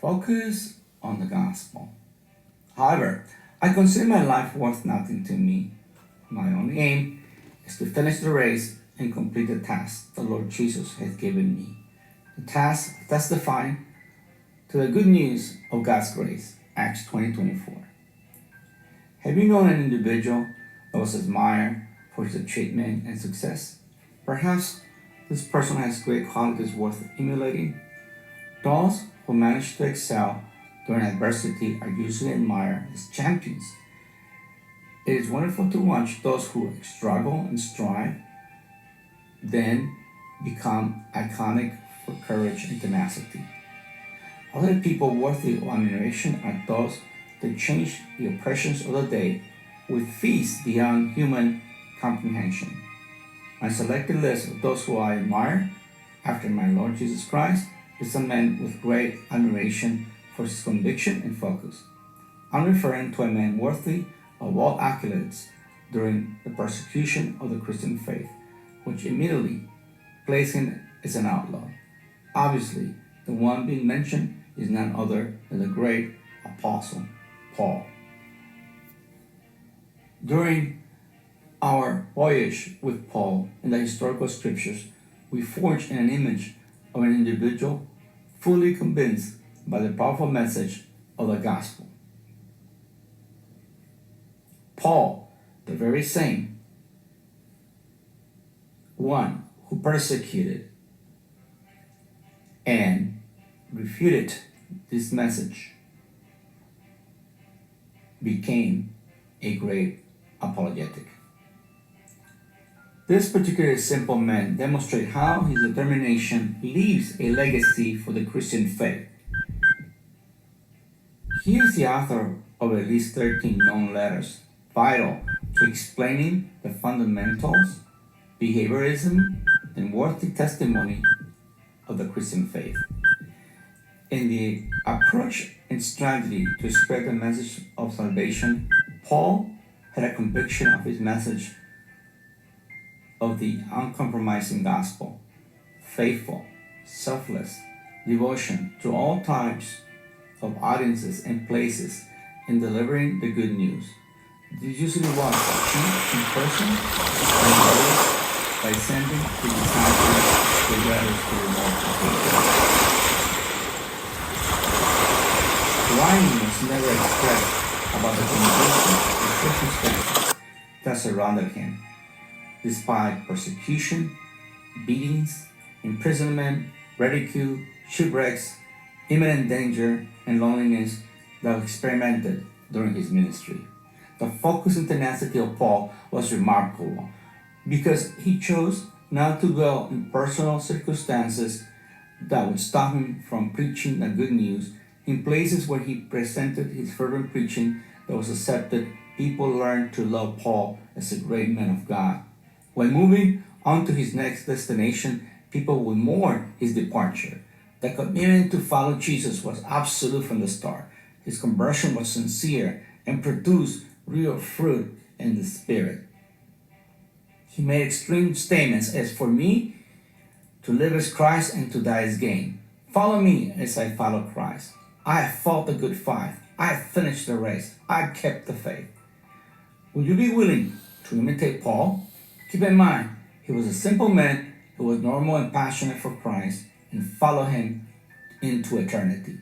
Focus on the gospel. However, I consider my life worth nothing to me. My only aim is to finish the race and complete the task the Lord Jesus has given me. The task of testifying to the good news of God's grace, Acts 20:24. Have you known an individual that was admired for his achievement and success? Perhaps this person has great qualities worth emulating. Those who manage to excel during adversity are usually admired as champions. It is wonderful to watch those who struggle and strive, then become iconic for courage and tenacity. Other people worthy of admiration are those that change the oppressions of the day with feats beyond human comprehension. My selected list of those who I admire after my Lord Jesus Christ is a man with great admiration for his conviction and focus. I'm referring to a man worthy of all accolades during the persecution of the Christian faith, which immediately placed him as an outlaw. Obviously, the one being mentioned is none other than the great apostle Paul. During our voyage with Paul in the historical scriptures, we forged an image of an individual fully convinced by the powerful message of the gospel. Paul, the very same one who persecuted and refuted this message, became a great apologetic. This particular simple man demonstrates how his determination leaves a legacy for the Christian faith. He is the author of at least 13 known letters, vital to explaining the fundamentals, behaviorism, and worthy testimony of the Christian faith. In the approach and strategy to spread the message of salvation, Paul had a conviction of his message of the uncompromising gospel, faithful, selfless devotion to all types of audiences and places in delivering the good news. This usually was achieved in person and others by sending the disciples the letters to remote locations. Lying was never expressed about the conditions and circumstances that surrounded him. Despite persecution, beatings, imprisonment, ridicule, shipwrecks, imminent danger, and loneliness that were experimented during his ministry. The focus and tenacity of Paul was remarkable because he chose not to dwell in personal circumstances that would stop him from preaching the good news. In places where he presented his fervent preaching that was accepted, people learned to love Paul as a great man of God. When moving on to his next destination, people would mourn his departure. The commitment to follow Jesus was absolute from the start. His conversion was sincere and produced real fruit in the Spirit. He made extreme statements as, "For me, to live is Christ and to die is gain. Follow me as I follow Christ. I have fought the good fight. I have finished the race. I have kept the faith." Will you be willing to imitate Paul? Keep in mind, he was a simple man who was normal and passionate for Christ and follow him into eternity.